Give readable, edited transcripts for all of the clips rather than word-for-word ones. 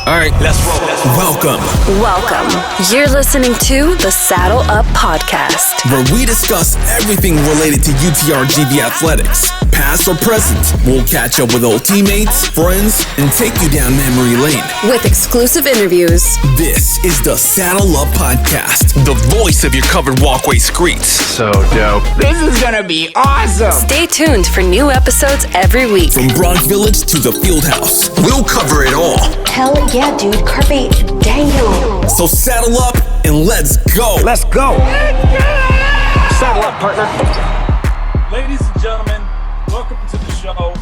All right, let's roll. Welcome. You're listening to the Saddle Up Podcast, where we discuss everything related to UTRGV athletics, past or present. We'll catch up with old teammates, friends, and take you down memory lane. with exclusive interviews. This is the Saddle Up Podcast, the voice of your covered walkway streets. So dope. This is gonna be awesome. Stay tuned for new episodes every week. From Bronx Village to the Fieldhouse, we'll cover it all. Hell yeah, dude. Carpe diem. So saddle up and let's go. Let's go. Saddle up, partner. Ladies and gentlemen, welcome to the show.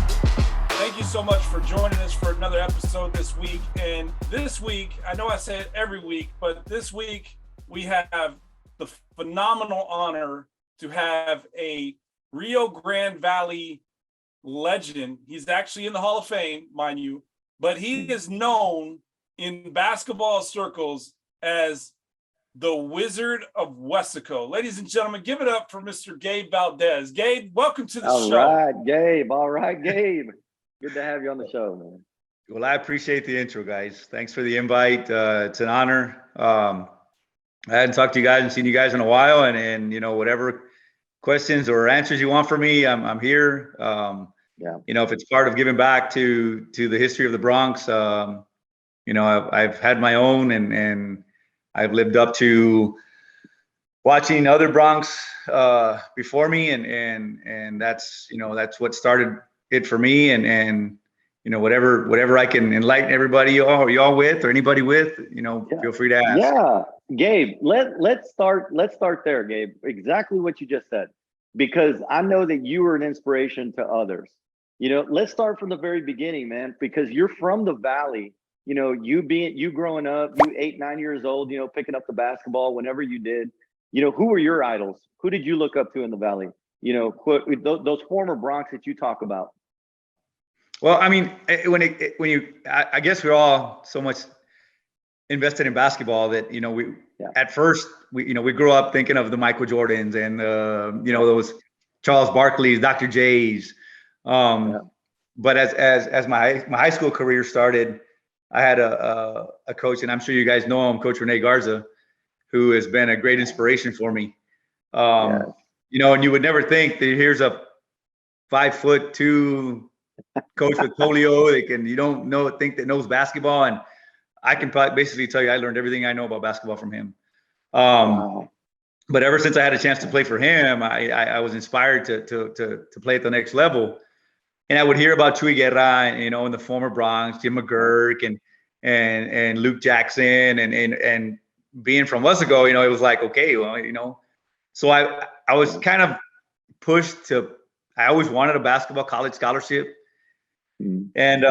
Thank you so much for joining us for another episode this week. And this week, I know I say it every week, but this week we have the phenomenal honor to have a Rio Grande Valley legend. He's actually in the Hall of Fame, mind you, but he is known in basketball circles as the Wizard of Weslaco. Ladies and gentlemen, give it up for Mr. Gabe Valdez. Gabe, welcome to the show. All right, Gabe. Good to have you on the show, man. Well, I appreciate the intro, guys. Thanks for the invite. It's an honor. I hadn't talked to you guys and seen you guys in a while, and you know, whatever questions or answers you want from me, I'm here. You know, if it's part of giving back to the history of the Bronx, you know, I've had my own, and I've lived up to watching other Bronx before me, and that's, you know, that's what started it for me, and you know, whatever I can enlighten everybody, y'all with, or anybody with, you know, feel free to ask. Yeah, Gabe, let's start there, Gabe. Exactly what you just said, because I know that you were an inspiration to others. You know, let's start from the very beginning, man, because you're from the Valley. You know, you growing up, you 8, 9 years old, you know, picking up the basketball whenever you did. You know, who were your idols? Who did you look up to in the Valley? You know, those former Bronx that you talk about. Well, I mean, I guess we're all so much invested in basketball that, you know, at first we grew up thinking of the Michael Jordans and you know, those Charles Barkley's, Dr. J's. But as my high school career started, I had a coach, and I'm sure you guys know him, Coach Rene Garza, who has been a great inspiration for me. You know, and you would never think that here's a 5'2" coach with polio think that knows basketball, and I can probably basically tell you I learned everything I know about basketball from him. But ever since I had a chance to play for him, I was inspired to play at the next level. And I would hear about Chuy Guerra, you know, in the former Bronx, Jim McGurk, and Luke Jackson, and being from Weslaco, you know, it was like, okay, well, you know, so I was kind of pushed to. I always wanted a basketball college scholarship, and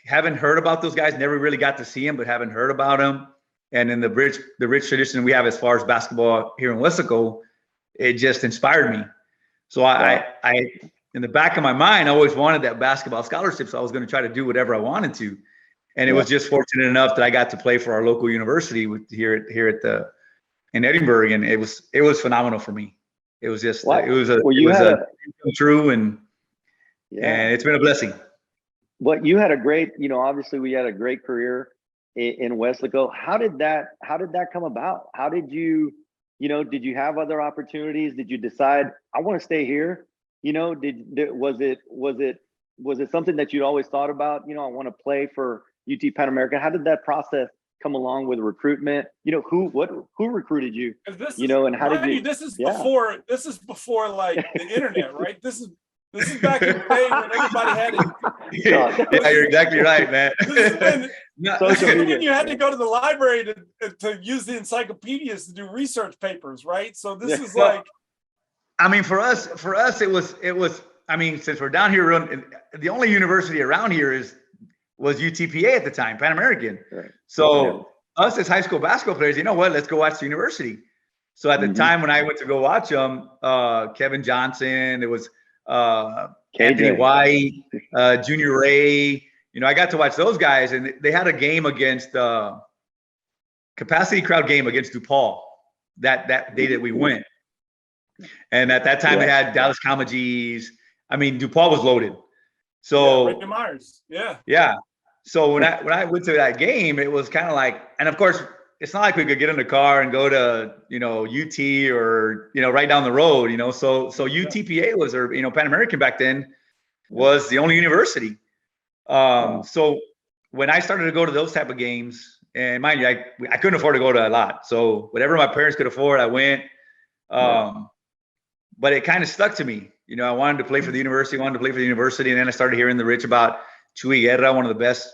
haven't heard about those guys. Never really got to see them, but haven't heard about them. And in the rich tradition we have as far as basketball here in Weslaco, it just inspired me. So I in the back of my mind, I always wanted that basketball scholarship, so I was going to try to do whatever I wanted to. And it was just fortunate enough that I got to play for our local university in Edinburgh, and it was phenomenal for me. It was just it was a come true, and it's been a blessing. But you had a great, you know, obviously we had a great career in Weslaco. How did that come about? How did you you have other opportunities? Did you decide I want to stay here? You know, was it something that you'd always thought about? You know, I want to play for UT Pan American. How did that process come along with recruitment? You know, who recruited you? You know, and how did you? This is before like the internet, right? This is back in the day when everybody had it. Yeah, you're exactly right, man. When you had to go to the library to use the encyclopedias to do research papers, right? So this is like. I mean, for us, it was. I mean, since we're down here, the only university around here was UTPA at the time, Pan American. Right. So us as high school basketball players, you know what? Let's go watch the university. So at the time when I went to go watch them, Kevin Johnson, it was Anthony White, Junior Ray. You know, I got to watch those guys, and they had a game against capacity crowd game against DePaul that day that we went. And at that time, they had Dallas Comagese. I mean, DePaul was loaded. So Ricky Myers. Yeah. Yeah. So when I went to that game, it was kind of like, and of course, it's not like we could get in the car and go to, UT or, right down the road, So UTPA was, or, Pan American back then was the only university. So when I started to go to those type of games, and mind you, I couldn't afford to go to a lot. So whatever my parents could afford, I went. But it kind of stuck to me. I wanted to play for the university, And then I started hearing the rich about Chuy Guerra, one of the best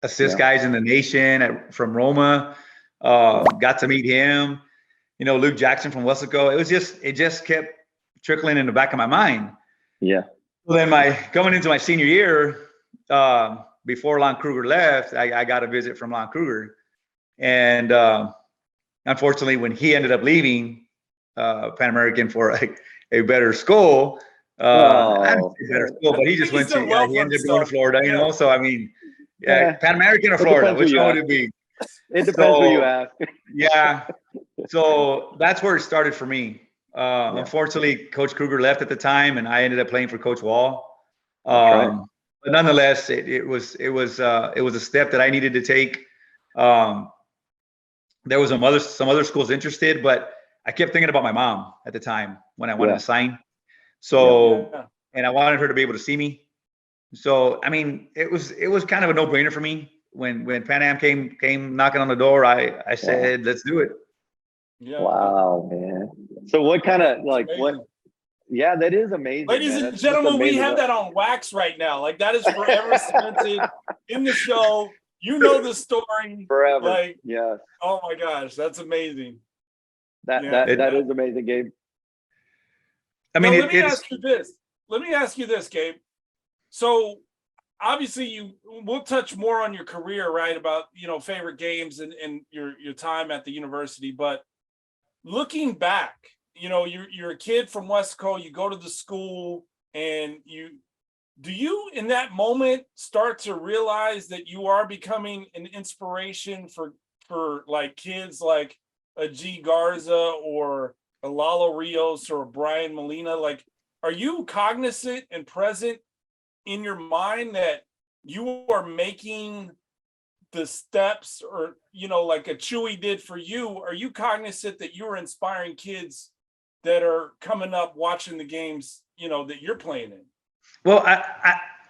assist guys in the nation from Roma. Got to meet him, Luke Jackson from Weslaco. It just kept trickling in the back of my mind. Yeah. So then coming into my senior year, before Lon Kruger left, I got a visit from Lon Kruger. And unfortunately, when he ended up leaving Pan American for a better school, not a better school, but he just went to, he ended up going to Florida, So, I mean, Pan American or Florida, which one would it be? It depends who you ask. Yeah. So that's where it started for me. Unfortunately, Coach Kruger left at the time, and I ended up playing for Coach Wall. But nonetheless, it was a step that I needed to take. There was some other schools interested, but I kept thinking about my mom at the time when I wanted to sign. So, and I wanted her to be able to see me. So, I mean, it was kind of a no-brainer for me. When Pan Am came knocking on the door, I said, let's do it. Yeah. Wow, man. So what kind of what? Yeah, that is amazing. Ladies and gentlemen, we have that on wax right now. Like, that is forever cemented in the show. You know the story. Forever. Like, yes. Oh my gosh, that's amazing. That is amazing, Gabe. I mean, let me ask you this, Gabe. So obviously we'll touch more on your career, right? About, favorite games and your time at the university. But looking back, you're a kid from Weslaco, you go to the school, and do you in that moment start to realize that you are becoming an inspiration for like kids like a G Garza or a Lalo Rios or a Brian Molina? Like, are you cognizant and present in your mind that you are making the steps, or, like a Chewy did for you? Are you cognizant that you are inspiring kids that are coming up watching the games, that you're playing in? Well,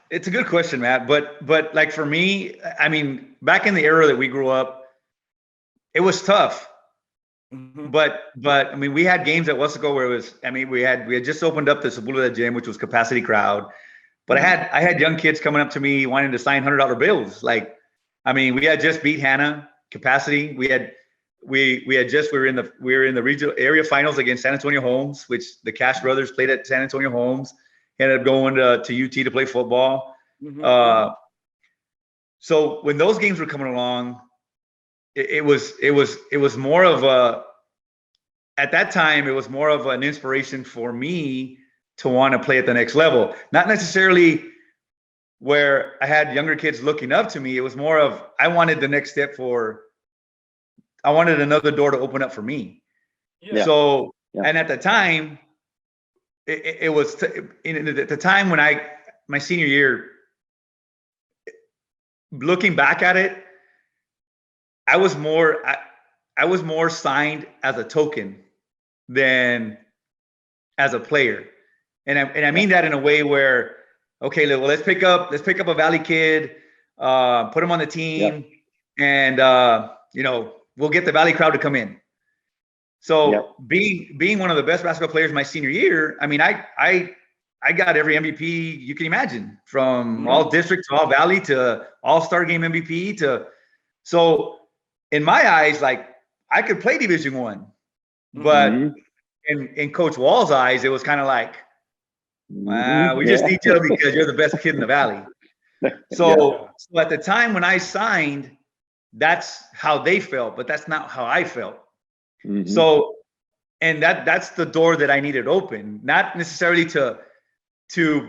it's a good question, Matt. But like for me, I mean, back in the era that we grew up, it was tough. Mm-hmm. But I mean, we had games at Weslaco where it was. I mean, we had just opened up the Sepulveda gym, which was capacity crowd. But I had young kids coming up to me wanting to sign $100 bills. Like, I mean, we had just beat Hannah capacity. We were in the regional area finals against San Antonio Holmes, which the Cash brothers played at San Antonio Holmes. Ended up going to UT to play football. Mm-hmm. So when those games were coming along, it was more of at that time, it was more of an inspiration for me to want to play at the next level. Not necessarily where I had younger kids looking up to me. It was more of, I wanted the next step I wanted another door to open up for me. Yeah. So, and at the time, it was at the time when my senior year, looking back at it, I was more signed as a token than as a player. And I mean that in a way where, okay, well, let's pick up a Valley kid, put him on the team, and we'll get the Valley crowd to come in. So being one of the best basketball players my senior year, I mean, I got every MVP you can imagine, from all district to all Valley to all-star game MVP so in my eyes, like, I could play Division I, but in Coach Wall's eyes, it was kind of like, we just need you because you're the best kid in the Valley. So at the time when I signed, that's how they felt, but that's not how I felt. Mm-hmm. So, and that's the door that I needed open, not necessarily to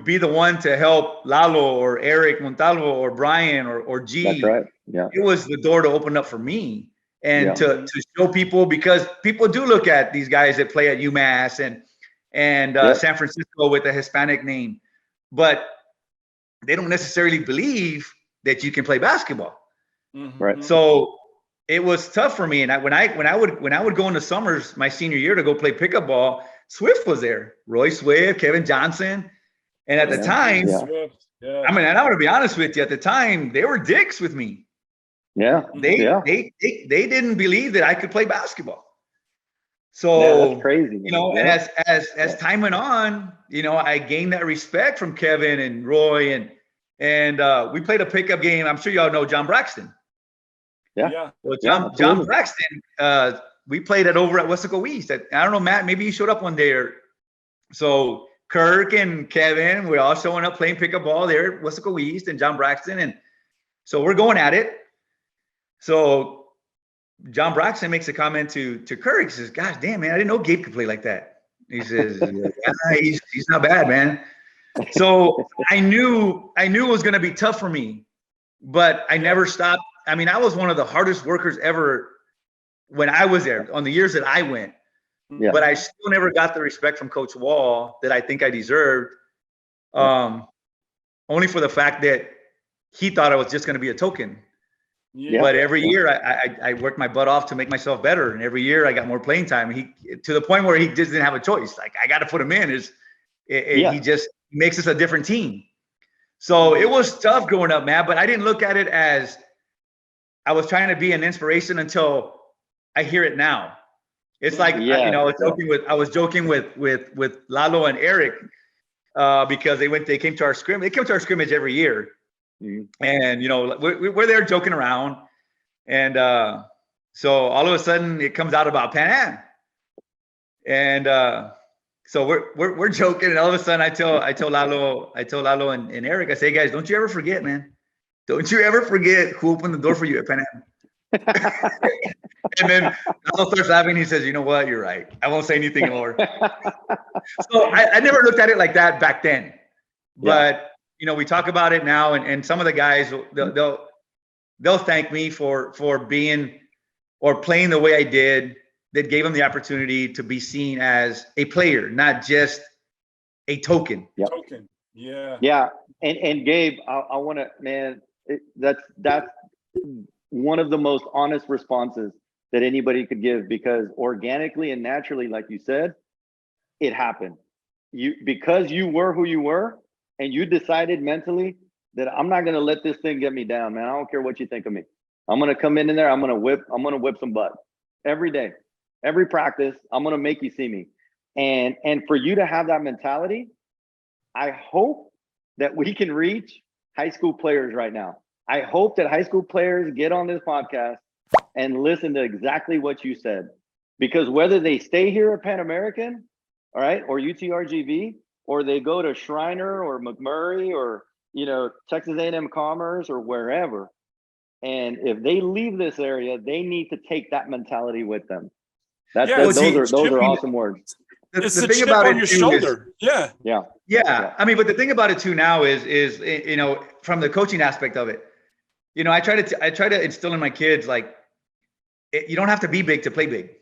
be the one to help Lalo or Eric Montalvo or Brian or G. That's right. Yeah. It was the door to open up for me and to show people, because people do look at these guys that play at UMass and San Francisco with a Hispanic name, but they don't necessarily believe that you can play basketball. Right. So it was tough for me. And when I would go into summers my senior year to go play pickup ball, Swift was there, Roy Swift, Kevin Johnson. And at the time, I mean, and I'm gonna be honest with you, at the time, they were dicks with me. They didn't believe that I could play basketball. So that's crazy. You know, and as time went on, you know, I gained that respect from Kevin and Roy, and we played a pickup game. I'm sure y'all know John Braxton. Well, John Braxton, we played over at Weslaco East. I don't know, Matt, maybe you showed up one day. So Kirk and Kevin, we're all showing up playing pickup ball there at Weslaco East and John Braxton. And so we're going at it. So John Braxton makes a comment to Kirk. He says, "Gosh, damn, man, I didn't know Gabe could play like that." He says, "Yeah, he's not bad, man." So I knew it was going to be tough for me, but I never stopped. I mean, I was one of the hardest workers ever when I was there on the years that I went. But I still never got the respect from Coach Wall that I think I deserved. Only for the fact that he thought I was just going to be a token. But every year I worked my butt off to make myself better. And every year I got more playing time. To the point where he just didn't have a choice. Like, I got to put him in. He just makes us a different team. So it was tough growing up, man. But I didn't look at it as I was trying to be an inspiration until I hear it now. It's like, you know, I was joking with Lalo and Eric because they came to our scrimmage. They came to our scrimmage every year. And, you know, we're there joking around. And so all of a sudden it comes out about Pan Am. And so we're joking. And all of a sudden I told Lalo and Eric, I say, "Guys, don't you ever forget, man. Don't you ever forget who opened the door for you at Pan Am." And then Lalo starts laughing. He says, "You know what? You're right. I won't say anything more." So I never looked at it like that back then. But you know, we talk about it now, and some of the guys they'll thank me for being or playing the way I did. That gave them the opportunity to be seen as a player, not just a token. Token. And Gabe, I want to, man, that's one of the most honest responses that anybody could give, because organically and naturally, like you said, it happened. Because you were who you were, and you decided mentally that I'm not going to let this thing get me down, man. I don't care what you think of me. I'm going to come in there. I'm going to whip some butt every day, every practice. I'm going to make you see me. And for you to have that mentality, I hope that we can reach high school players right now. I hope that high school players get on this podcast and listen to exactly what you said, because whether they stay here at Pan American, all right, or UTRGV, or they go to Shriner or McMurray or, you know, Texas A&M Commerce or wherever, and if they leave this area, they need to take that mentality with them. Those are awesome words. The thing about it, your shoulder. I mean, but the thing about it too now is you know, from the coaching aspect of it, you know, I try to instill in my kids, like, you don't have to be big to play big.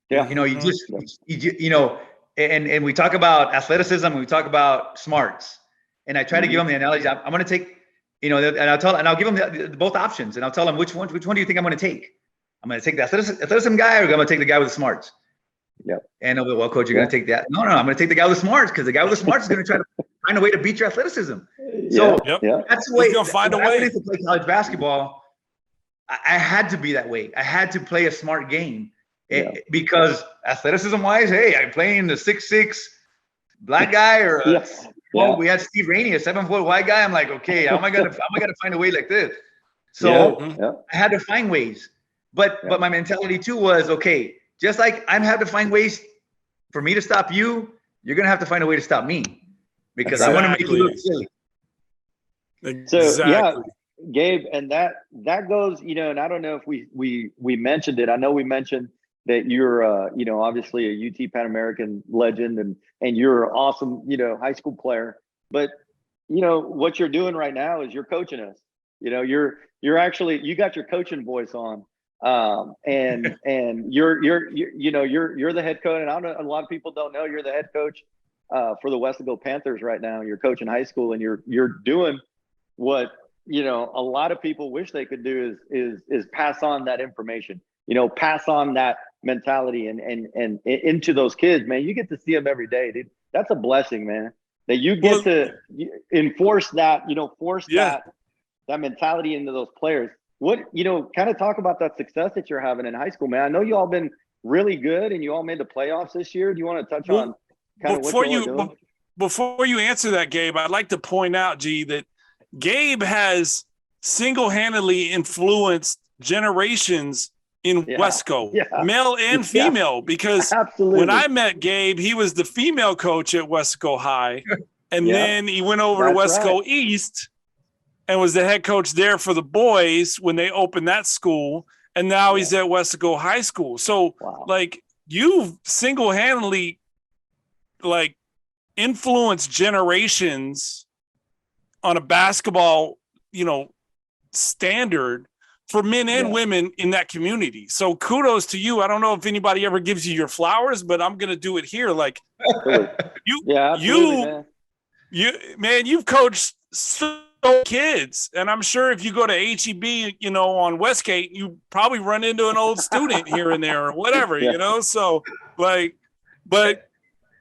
You know, you know, and we talk about athleticism and we talk about smarts, and I try to give them the analogy. I'm going to take, you know, and I'll give them both options, and I'll tell them which one do you think I'm going to take? I'm going to take the athleticism guy, or I'm going to take the guy with the smarts. And they'll be, "Well, coach, you're going to take that." No, I'm going to take the guy with the smarts, because the guy with the smarts is going to try to find a way to beat your athleticism. So that's the way. He's going to find a way. To play college basketball, I had to be that way. I had to play a smart game, because athleticism-wise, hey, I'm playing the 6'6" black guy, or we had Steve Rainey, a 7-foot white guy. I'm like, okay, how am I gonna find a way like this? So I had to find ways. But my mentality too was, okay, just like I have to find ways for me to stop you, you're going to have to find a way to stop me, because I want to make you look silly. So, Gabe, and that goes, you know, and I don't know if we mentioned it. I know we mentioned that you're, you know, obviously a UT Pan American legend, and you're an awesome, you know, high school player. But, you know, what you're doing right now is you're coaching us. You know, you're actually, you got your coaching voice on. And you're the head coach, and I don't know, a lot of people don't know you're the head coach for the Weslaco Panthers right now. You're coaching high school, and you're doing what you know, a lot of people wish they could do is pass on that information, you know, pass on that mentality and into those kids, man. You get to see them every day, dude. That's a blessing, man, that you get to enforce that, you know, that mentality into those players. What, you know, kind of talk about that success that you're having in high school, man. I know you all been really good and you all made the playoffs this year. Do you want to touch on kind of what you're doing? Before you answer that, Gabe, I'd like to point out, G, that Gabe has single-handedly influenced generations in Weslaco, male and female, because when I met Gabe, he was the female coach at Weslaco High, and then he went over to Weslaco East and was the head coach there for the boys when they opened that school, and now he's at Weslaco High School. So, like, you've single-handedly, like, influenced generations on a basketball, you know, standard for men and women in that community. So kudos to you. I don't know if anybody ever gives you your flowers, but I'm going to do it here. Like you've coached so kids. And I'm sure if you go to HEB, you know, on Westgate, you probably run into an old student here and there or whatever, you know? So like, but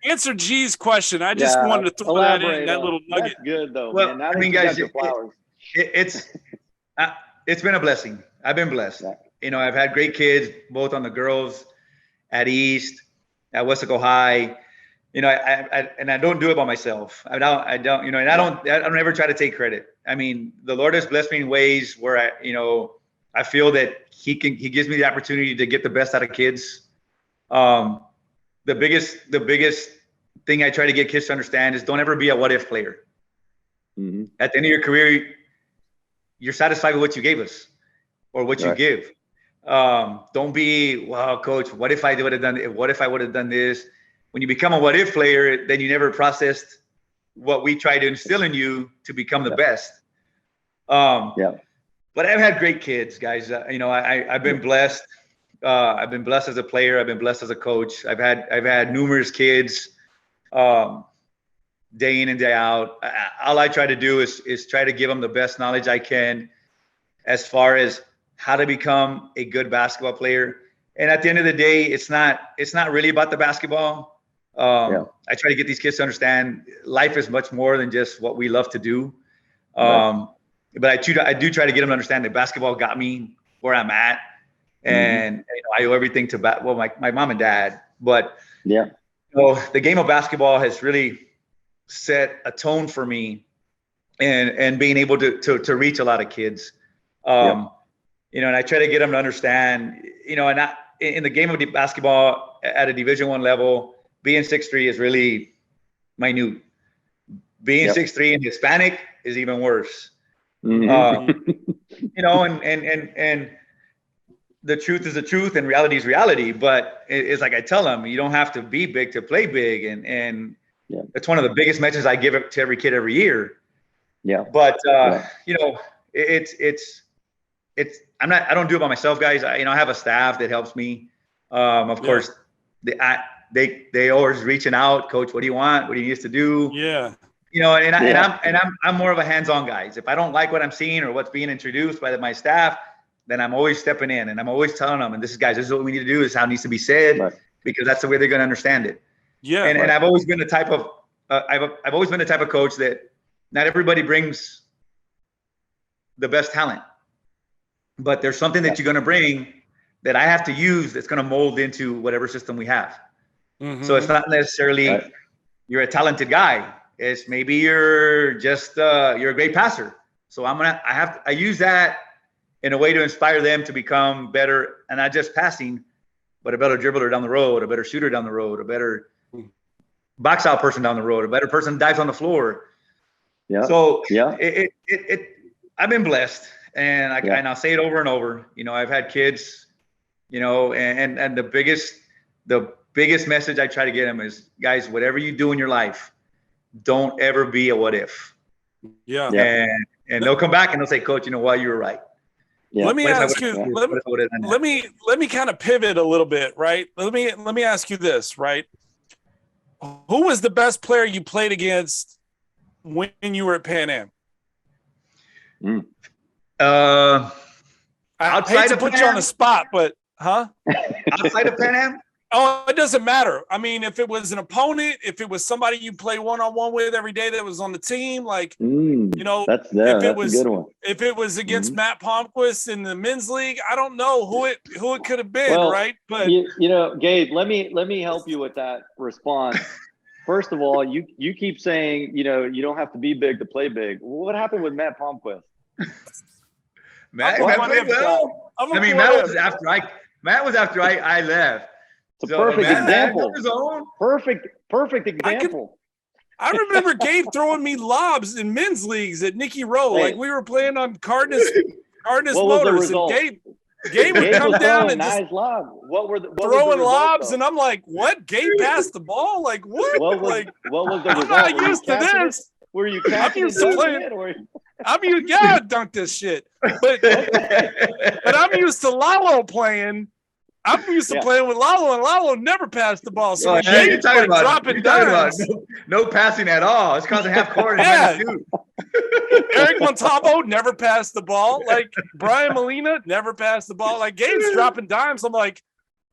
answer G's question. I just wanted to throw that in, that little nugget. That's good though, well, man. I mean, guys, it's been a blessing. I've been blessed. You know, I've had great kids, both on the girls at East, at Weslaco High. You know, I don't do it by myself. I don't, you know, and I don't ever try to take credit. I mean, the Lord has blessed me in ways where I feel that he gives me the opportunity to get the best out of kids. The biggest thing I try to get kids to understand is don't ever be a what if player. Mm-hmm. At the end of your career, you're satisfied with what you gave us or what you give. Don't be, well, coach, what if I would have done it? What if I would have done this? When you become a what if player, then you never processed what we try to instill in you to become the best. But I've had great kids, guys. You know, I've been blessed. I've been blessed as a player. I've been blessed as a coach. I've had numerous kids, day in and day out. All I try to do is try to give them the best knowledge I can as far as how to become a good basketball player. And at the end of the day, it's not really about the basketball. I try to get these kids to understand life is much more than just what we love to do. But I do try to get them to understand that basketball got me where I'm at. And you know, I owe everything to my mom and dad. But you know, the game of basketball has really set a tone for me, and being able to reach a lot of kids. You know, and I try to get them to understand. You know, and in the game of basketball at a Division I level, being 6'3" is really minute. Being 6'3" and Hispanic is even worse. You know, and the truth is the truth and reality is reality. But it's like I tell them, you don't have to be big to play big. And it's one of the biggest messages I give it to every kid every year. But you know, it's I don't do it by myself, guys. I have a staff that helps me. Of course, they always reaching out, coach, what do you want? What do you need us to do? You know, and I'm more of a hands-on guy. If I don't like what I'm seeing or what's being introduced by my staff, then I'm always stepping in and I'm always telling them, and this is what we need to do. This is how it needs to be said, because that's the way they're going to understand it. And I've always been the type of I've always been the type of coach that not everybody brings the best talent, but there's something that you're going to bring that I have to use that's going to mold into whatever system we have. So it's not necessarily you're a talented guy. It's maybe you're just you're a great passer. So I use that in a way to inspire them to become better, and not just passing, but a better dribbler down the road, a better shooter down the road, a better box out person down the road, a better person dives on the floor. So I've been blessed, and I'll say it over and over. You know, I've had kids, you know, and the biggest message I try to get them is, guys, whatever you do in your life, don't ever be a what if. And they'll come back and they'll say, coach, you know what, you were right. Let me ask you. Let me kind of pivot a little bit, right? Let me ask you this, right? Who was the best player you played against when you were at Pan Am? I hate to put you on the spot, but outside of Pan Am? Oh, it doesn't matter. I mean, if it was an opponent, if it was somebody you play one-on-one with every day that was on the team, like, that's if it a was good one. If it was against Matt Palmquist in the men's league, I don't know who it could have been, right? But Gabe, let me help you with that response. First of all, you keep saying, you don't have to be big to play big. What happened with Matt Palmquist? Matt played well. Matt was after I left. It's a perfect example. Perfect example. I remember Gabe throwing me lobs in men's leagues at Nicky Rowe. Like we were playing on Cardinals Motors, and Gabe would come down and nice just lob. What throwing lobs, and I'm like, "What? Gabe passed the ball? Like what? What was the result? I'm not used to this. Were you catching it? I dunked this shit, but I'm used to Lalo playing. I'm used to playing with Lalo, and Lalo never passed the ball. So you're talking about no passing at all. It's causing half court. Eric Montalvo never passed the ball. Like Brian Molina never passed the ball. Like Gabe's dropping dimes. I'm like,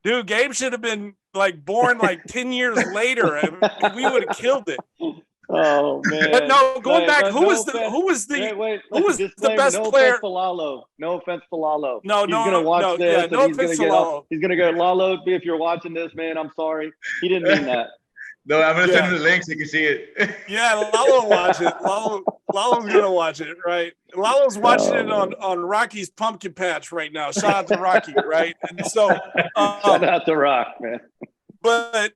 dude, Gabe should have been like born like 10 years later, and we would have killed it. Oh man! But no, going back, who was the best player? No offense to Lalo. No, he's gonna watch this. Yeah, no offense to Lalo. He's gonna go, Lalo. If you're watching this, man, I'm sorry. He didn't mean that. No, I'm gonna send him the link so you can see it. Yeah, Lalo will watch it. Lalo's gonna watch it, right? Lalo's watching it on Rocky's pumpkin patch right now. Shout out to Rocky, right? And so, shout out to Rock, man. But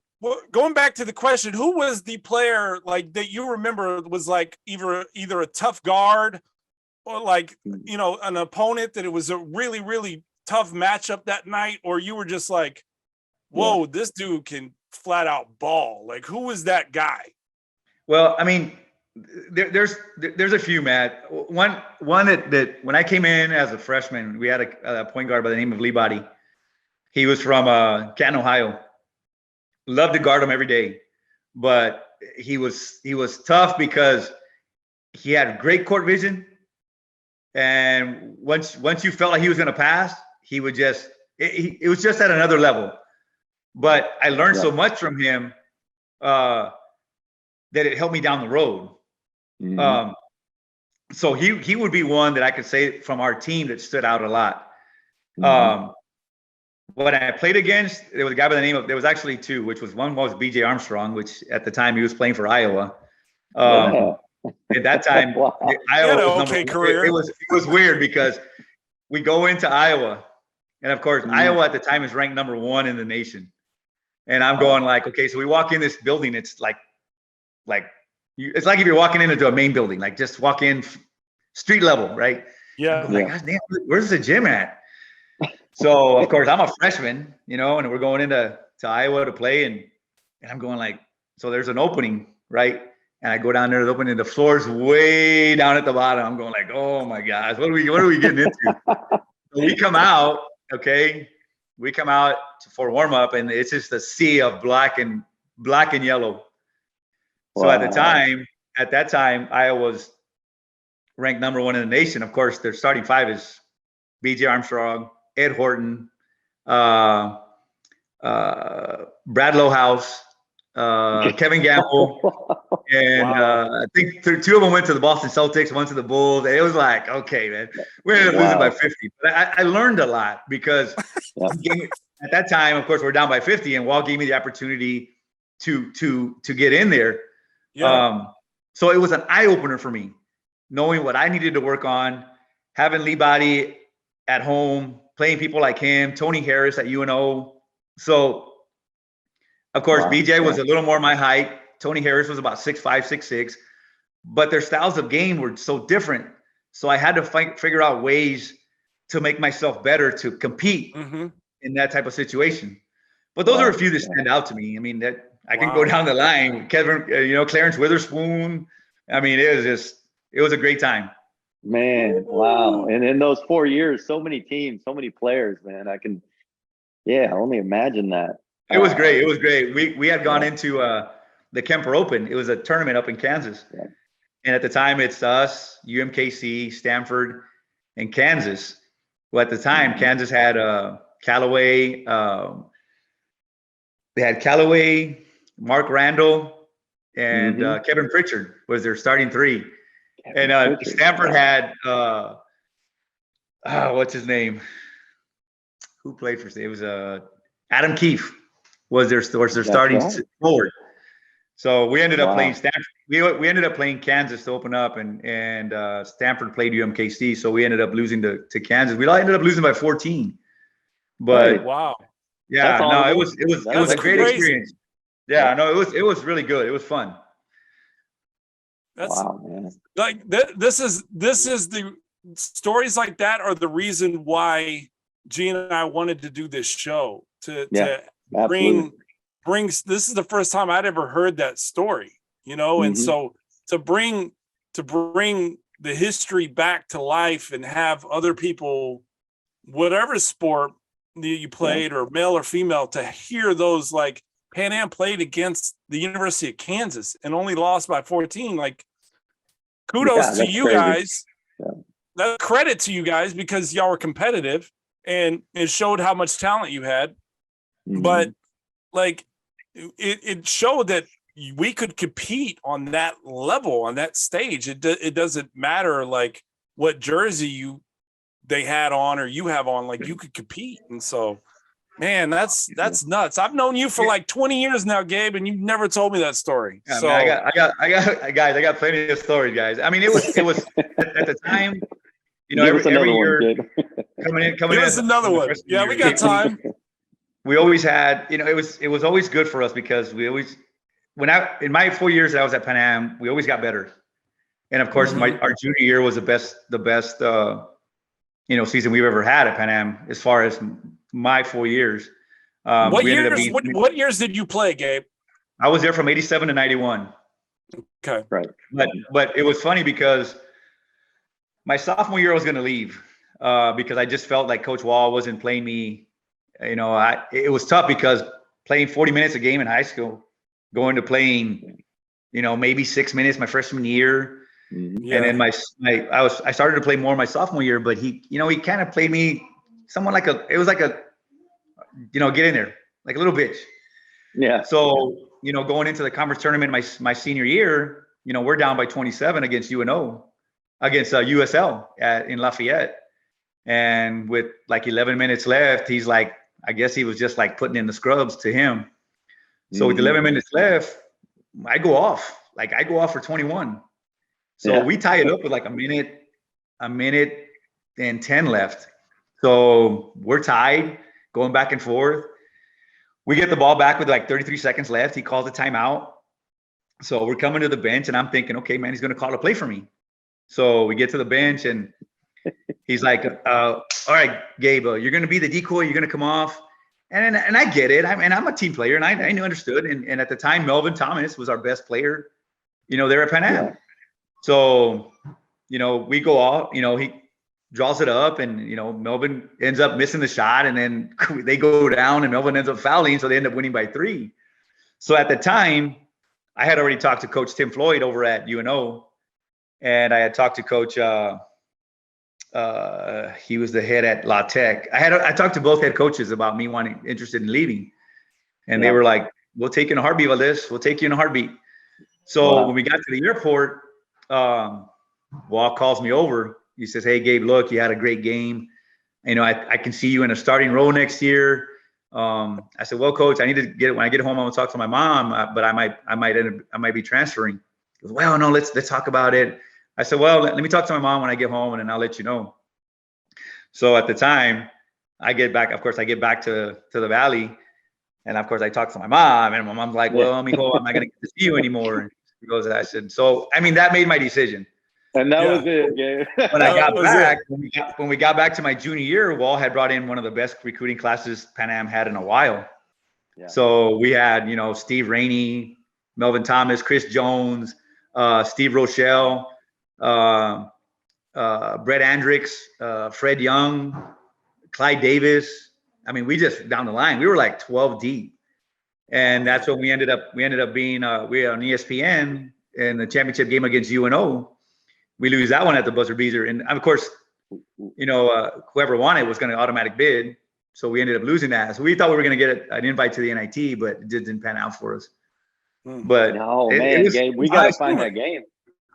going back to the question, who was the player like that you remember was like either a tough guard or like an opponent that it was a really, really tough matchup that night, or you were just like, whoa, this dude can flat out ball? Like, who was that guy? Well, I mean, there's a few, Matt. One that when I came in as a freshman, we had a point guard by the name of Lee Body. He was from Canton, Ohio. Loved to guard him every day, but he was tough because he had great court vision, and once you felt like he was going to pass, he would just it was just at another level. But I learned so much from him that it helped me down the road. So he would be one that I could say from our team that stood out a lot. When I played against, there was a guy by the name of, there was actually two, one was BJ Armstrong, which at the time he was playing for Iowa. At that time, Iowa was career. It was weird because we go into Iowa, and of course, Iowa at the time is ranked number 1 in the nation. And I'm going like, okay, so we walk in this building, it's like it's like if you're walking into a main building, like just walk in street level, right? Yeah. Like, God damn, where's the gym at? So of course I'm a freshman, and we're going into Iowa to play, and I'm going like, so there's an opening, right? And I go down there to the opening, the floor's way down at the bottom. I'm going like, oh my gosh, what are we getting into? So we come out, okay. We come out for warm up, and it's just a sea of black and yellow. So at that time, Iowa was ranked number 1 in the nation. Of course, their starting 5 is BJ Armstrong, Ed Horton, Brad Lowhouse, Kevin Gamble, and I think 2 of them went to the Boston Celtics, 1 to the Bulls. And it was like, okay, man, we're going to lose it by 50. But I learned a lot because at that time, of course, we're down by 50, and Walt gave me the opportunity to get in there. Yeah. So it was an eye opener for me, knowing what I needed to work on, having Lee Body at home, playing people like him, Tony Harris at UNO. So, of course, BJ was a little more my height. Tony Harris was about 6'5", 6'6", but their styles of game were so different. So I had to figure out ways to make myself better to compete in that type of situation. But those are a few that stand out to me. I mean, that I can go down the line. Kevin, Clarence Witherspoon. I mean, it was a great time. Man, wow. And in those 4 years, so many teams, so many players, man. I can only imagine that. It was great. It was great. We had gone into the Kemper Open. It was a tournament up in Kansas. Yeah. And at the time, it's us, UMKC, Stanford, and Kansas. Well, at the time, Kansas had Callaway. They had Callaway, Mark Randall, and Kevin Pritchard was their starting three. And Stanford had what's his name? Who played for? It was Adam Keefe was their starting forward. So we ended up playing Stanford. We ended up playing Kansas to open up, and Stanford played UMKC. So we ended up losing to Kansas. We ended up losing by 14. But wow, yeah, no, it was a great experience. Yeah, no, it was really good. It was fun. That's man. Like this is the stories like that are the reason why Gene and I wanted to do this show to brings. This is the first time I'd ever heard that story, and so to bring the history back to life and have other people, whatever sport you played or male or female, to hear those, like Pan Am played against the University of Kansas and only lost by 14. Like, kudos to you guys. That credit to you guys, because y'all were competitive and it showed how much talent you had. But like it showed that we could compete on that level, on that stage. It doesn't matter like what jersey they had on or you have on, like you could compete. And so, man, that's nuts. I've known you for like 20 years now, Gabe, and you've never told me that story. Yeah, so man, I got plenty of stories, guys. I mean, it was at the time, every year coming in. Give us another one. Yeah, we got time. We always had, it was always good for us because we always, in my 4 years that I was at Pan Am, we always got better. And of course, our junior year was the best season we've ever had at Pan Am as far as my 4 years. What years did you play, Gabe? I was there from 87 to 91. Okay. Right. But it was funny because my sophomore year I was going to leave because I just felt like Coach Wall wasn't playing me. It was tough because playing 40 minutes a game in high school, going to playing, maybe 6 minutes my freshman year. And then I started to play more my sophomore year, but he kind of played me somewhat get in there, like a little bitch. Yeah. So, going into the conference tournament my senior year, we're down by 27 against UNO, against USL in Lafayette. And with like 11 minutes left, he's like, I guess he was just like putting in the scrubs to him. So with 11 minutes left, I go off for 21. So we tie it up with like a minute and 10 left. So we're tied, going back and forth. We get the ball back with like 33 seconds left. He calls a timeout. So we're coming to the bench and I'm thinking, okay, man, he's going to call a play for me. So we get to the bench and he's like, all right, Gabe, you're going to be the decoy. You're going to come off. And I get it. I'm a team player and I knew, understood. And at the time, Melvin Thomas was our best player, there at Pan Am. Yeah. So, we go off, he draws it up and, Melvin ends up missing the shot and then they go down and Melvin ends up fouling. So they end up winning by 3. So at the time I had already talked to Coach Tim Floyd over at UNO and I had talked to Coach, he was the head at La Tech. I talked to both head coaches about me interested in leaving. And they were like, we'll take you in a heartbeat, Valdez. We'll take you in a heartbeat. So when we got to the airport, Wall calls me over. He says, hey, Gabe, look, you had a great game. I can see you in a starting role next year. I said, well, Coach, I need to when I get home, I'm gonna talk to my mom, but I might be transferring. He goes, well, no, let's talk about it. I said, well, let me talk to my mom when I get home and then I'll let you know. So at the time I get back to the Valley. And of course I talked to my mom and my mom's like, well, mijo, I'm not going to get to see you anymore. She goes, I said, so, that made my decision. And that was it. Yeah. When I got back, when we got back to my junior year, Wall had brought in one of the best recruiting classes Pan Am had in a while. Yeah. So we had, Steve Rainey, Melvin Thomas, Chris Jones, Steve Rochelle, Brett Andricks, Fred Young, Clyde Davis. We just down the line, we were like 12 deep. And that's when we ended up being, we were on ESPN in the championship game against UNO. We lose that one at the buzzer beater. And of course, whoever won it was going to automatic bid. So we ended up losing that. So we thought we were going to get an invite to the NIT, but it didn't pan out for us. But Gabe, we got to find that game.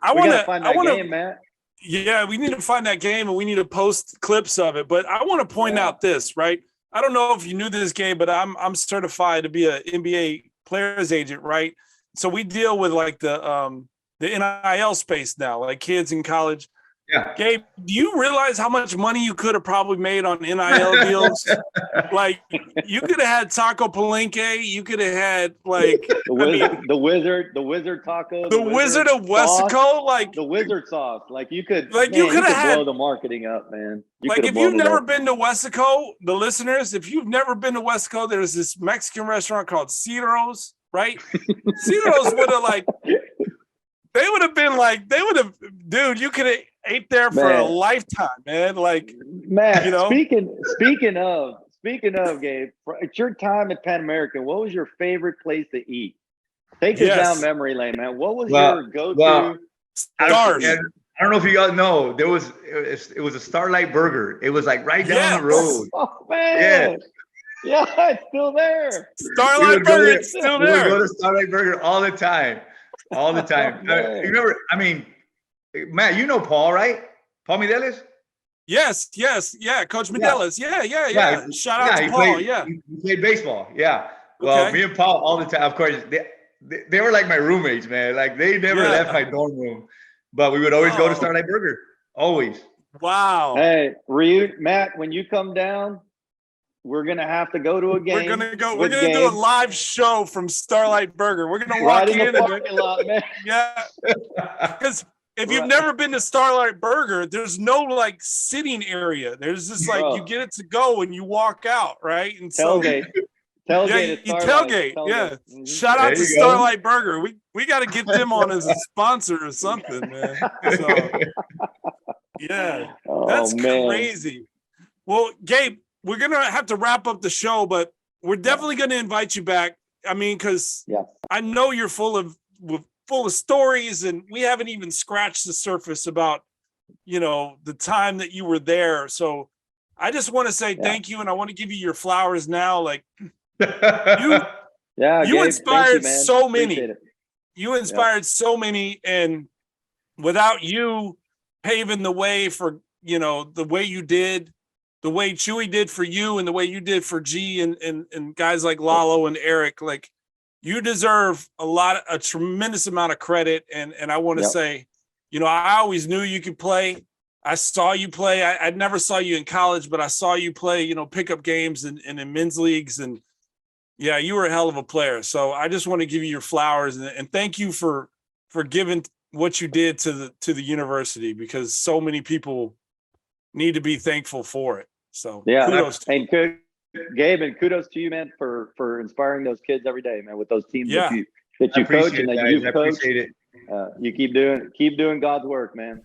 I want to find that game, Matt. Yeah, we need to find that game and we need to post clips of it. But I want to point out this, right? I don't know if you knew this, Gabe, but I'm certified to be an NBA players agent, right? So we deal with like the NIL space now, like kids in college. Yeah. Gabe, do you realize how much money you could have probably made on NIL deals? Like, you could have had Taco Palenque. You could have had like the wizard taco, the wizard of Weslaco, like the wizard sauce. Like you could blow the marketing up, man. Like if you've never been to Weslaco, the listeners, if you've never been to Weslaco, there's this Mexican restaurant called Cedros, right? Cedros would have dude, you could have ate there for a lifetime, man. Like, man, speaking of Gabe, at your time at Pan American, what was your favorite place to eat? Take us down memory lane, man. What was your go-to? Stars. I don't know if you guys know, it was a Starlight Burger. It was like right down the road. Oh man. Yeah, it's still there. Starlight Burger, it's still there. We would go to Starlight Burger all the time. All the time. Remember, I mean, Matt, you know Paul, right? Paul Mideles? Yes. Yeah, Coach Mideles. Yeah. Shout out to Paul. He played baseball. Yeah. Well, me and Paul all the time, of course, they were like my roommates, man. Like they never left my dorm room. But we would always go to Starlight Burger. Always. Wow. Hey, Matt, when you come down, we're gonna have to go to a game. We're gonna do a live show from Starlight Burger. We're gonna walk in the parking lot, man. Yeah. Because if you've never been to Starlight Burger, there's no like sitting area. There's just like you get it to go and you walk out, right? And tailgate. Tailgate. Yeah. Shout out to Starlight Burger. We got to get them on as a sponsor or something, man. So, yeah, that's crazy. Well, Gabe, we're gonna have to wrap up the show, but we're definitely gonna invite you back. I mean, because I know you're full of stories, and we haven't even scratched the surface about the time that you were there. So I just want to say thank you, and I want to give you your flowers now. Like. You inspired so many. You inspired so many, and without you paving the way for the way you did, the way Chewy did for you, and the way you did for G and guys like Lalo and Eric, like you deserve a tremendous amount of credit. And I want to say, I always knew you could play. I saw you play. I never saw you in college, but I saw you play. Pickup games and in men's leagues and. Yeah, you were a hell of a player. So I just want to give you your flowers and thank you for giving what you did to the university, because so many people need to be thankful for it. So kudos to you. Gabe, and kudos to you, man, for inspiring those kids every day, man, with those teams that you coach and that you coach. I appreciate it. You keep doing God's work, man.